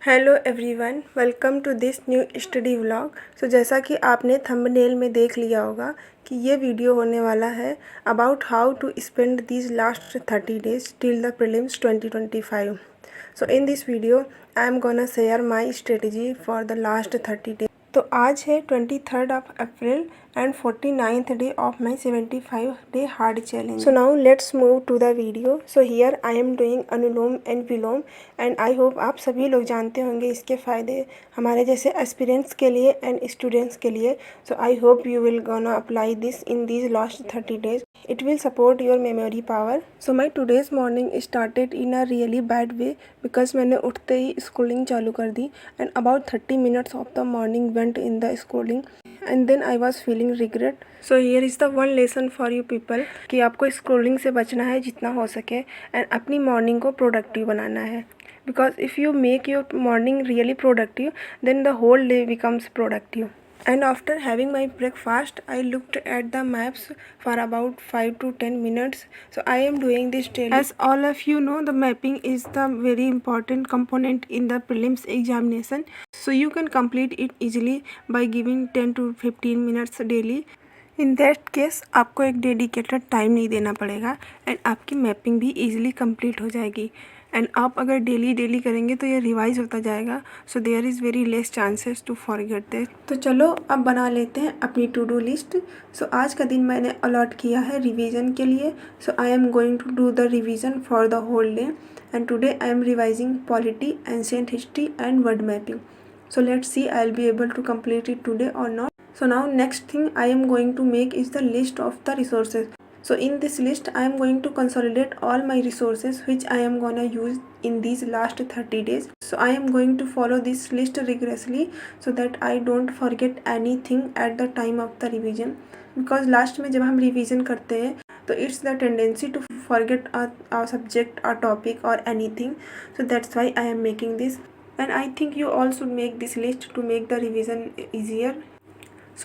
Hello everyone, welcome to this new study vlog. जैसा कि आपने थंबनेल में देख लिया होगा कि ये वीडियो होने वाला है about how to spend these last 30 days till the prelims 2025। In this video I am gonna share my strategy for the last 30 days. तो आज है 23rd of April and 49th day of my 75 day hard challenge. Now let's move to the video. Here I am doing anulom and vilom and I hope आप सभी लोग जानते होंगे इसके फ़ायदे हमारे जैसे एस्पिरेंट्स के लिए एंड स्टूडेंट्स के लिए। I hope you will gonna apply this in these last 30 days. It will support your memory power. My today's morning started in a really bad way because मैंने उठते ही स्कूलिंग चालू कर दी and about 30 minutes of the morning went in the schooling and then I was feeling regret. Here is the one lesson for you people कि आपको schooling से बचना है जितना हो सके and अपनी मॉर्निंग को प्रोडक्टिव बनाना है because if you make your morning really productive then the whole day becomes productive. And after having my breakfast, I looked at the maps for about 5 to 10 minutes. I am doing this daily. As all of you know, the mapping is the very important component in the prelims examination. You can complete it easily by giving 10 to 15 minutes daily. In that case आपको एक dedicated time नहीं देना पड़ेगा and आपकी mapping भी easily complete हो जाएगी and आप अगर डेली करेंगे तो ये रिवाइज होता जाएगा there is very less chances to forget this. तो चलो अब बना लेते हैं अपनी टू डू लिस्ट। आज का दिन मैंने अलॉट किया है रिवीजन के लिए। I am going to do the revision for the whole day and today I am revising polity, ancient history and world mapping. Let's see I will be able to complete it today और not. Now next thing I am going to make is the list of the resources. In this list I am going to consolidate all my resources which I am gonna use in these last 30 days. I am going to follow this list rigorously so that I don't forget anything at the time of the revision. Because last में जब हम revision करते हैं तो it's the tendency to forget a subject, a topic or anything. That's why I am making this. And I think you all should make this list to make the revision easier.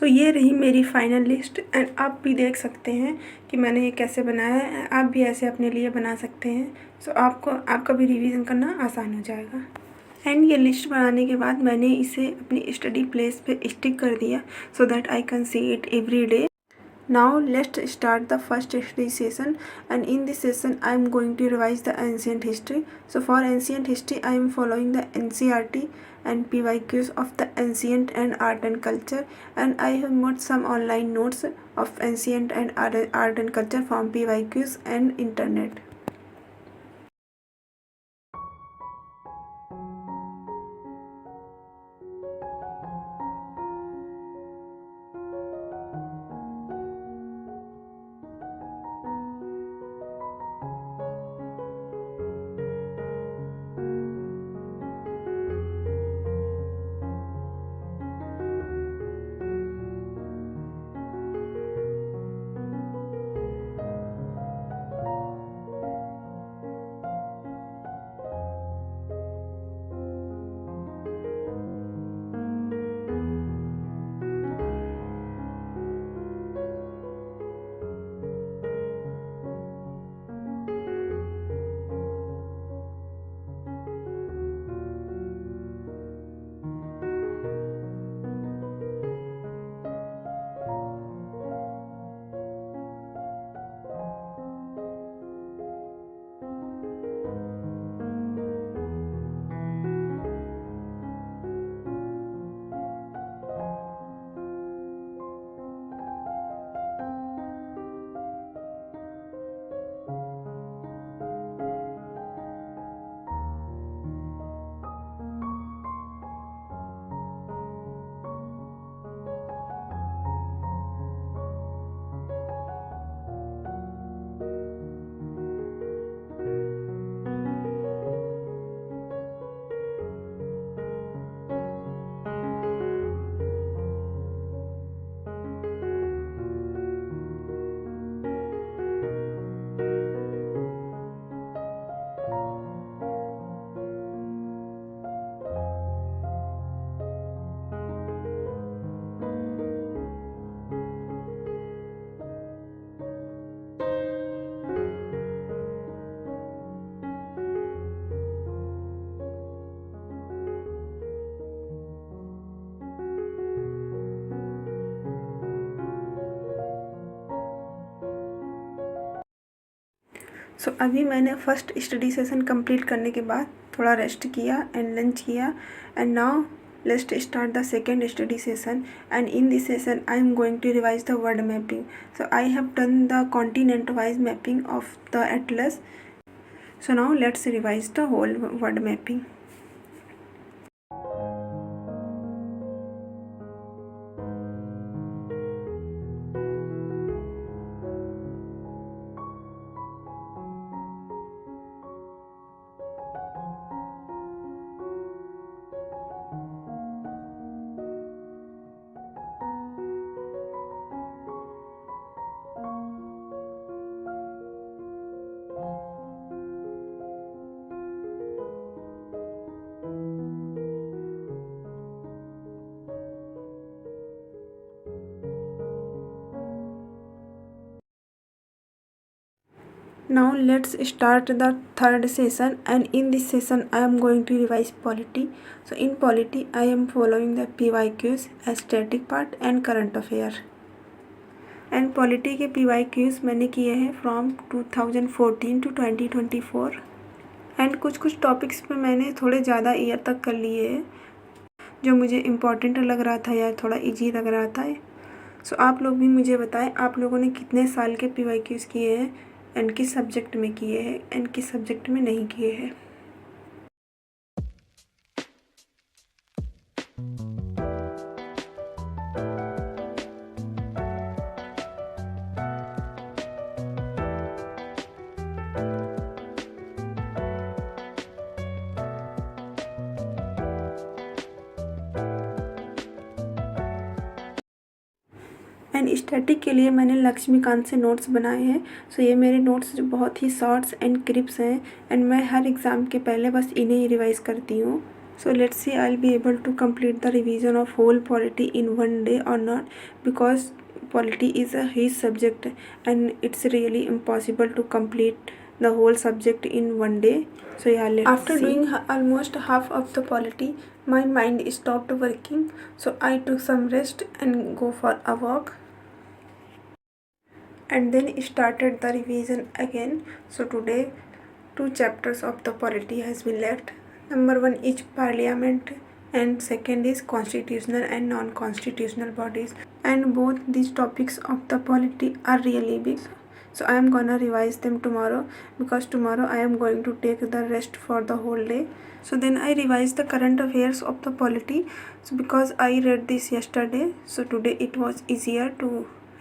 ये रही मेरी final list and आप भी देख सकते हैं कि मैंने ये कैसे बनाया है। आप भी ऐसे अपने लिए बना सकते हैं। आपको आपका भी रिवीजन करना आसान हो जाएगा। एंड ये लिस्ट बनाने के बाद मैंने इसे अपनी स्टडी प्लेस पे स्टिक कर दिया so that I can see it every day. Now let's start the first study session, and in this session I am going to revise the ancient history. For ancient history I am following the NCERT and PYQs of the ancient and art and culture, and I have made some online notes of ancient and art and culture from PYQs and internet. सो अभी मैंने first study session complete करने के बाद थोड़ा rest किया and lunch किया and now let's start the second study session, and in this session I am going to revise the word mapping. So I have done the continent wise mapping of the atlas. So now let's revise the whole word mapping. Now let's start the third session, and in this session I am going to revise polity. So in polity I am following the PYQs, static part and current affair. And polity के PYQs मैंने किए हैं from 2014 to 2024 and कुछ topics पे मैंने थोड़े ज़्यादा year तक कर लिए हैं जो मुझे इम्पॉर्टेंट लग रहा था या थोड़ा इजी लग रहा था। सो आप लोग भी मुझे बताएं आप लोगों ने कितने साल के PYQs किए हैं एंड किस सब्जेक्ट में किए हैं एंड किस सब्जेक्ट में नहीं किए हैं। एंड स्टैटिक के लिए मैंने लक्ष्मीकांत से नोट्स बनाए हैं। सो ये मेरे नोट्स जो बहुत ही शॉर्ट्स एंड क्रिप्स हैं एंड मैं हर एग्ज़ाम के पहले बस इन्हें ही रिवाइज़ करती हूँ। So let's see I will be able to complete the revision of whole polity in one day और not, because polity is a huge subject and it's really impossible to complete the whole subject in one day. So yeah, after doing almost half of the polity, my mind stopped working, so I took some rest and go for a walk and then started the revision again. So today 2 chapters of the polity has been left. Number 1 is parliament and second is constitutional and non-constitutional bodies, and both these topics of the polity are really big. So I am gonna revise them tomorrow, because tomorrow I am going to take the rest for the whole day. So then I revise the current affairs of the polity. So because I read this yesterday, so today it was easier to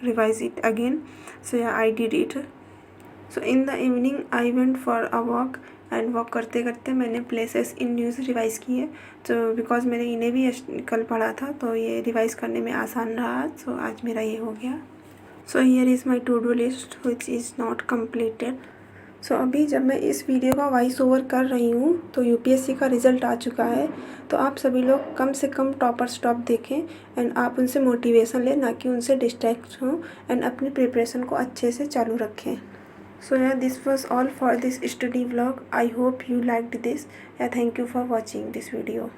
revise it again. So yeah, I did it. So in the evening I went for a walk, and walk करते करते मैंने places in news revise किए। तो because मैंने इन्हें भी कल पढ़ा था तो ये रिवाइज़ करने में आसान रहा। सो आज मेरा ये हो गया। So here is my to do list which is not completed. So अभी जब मैं इस वीडियो का वॉइस ओवर कर रही हूँ तो यूपीएससी का रिज़ल्ट आ चुका है। तो आप सभी लोग कम से कम टॉपर्स टॉप देखें एंड आप उनसे मोटिवेशन लें, ना कि उनसे डिस्ट्रैक्ट हों, एंड अपनी प्रिपरेशन को अच्छे से चालू रखें। So yeah, this was all for this study vlog. I hope you liked this. Yeah, thank you for watching this video.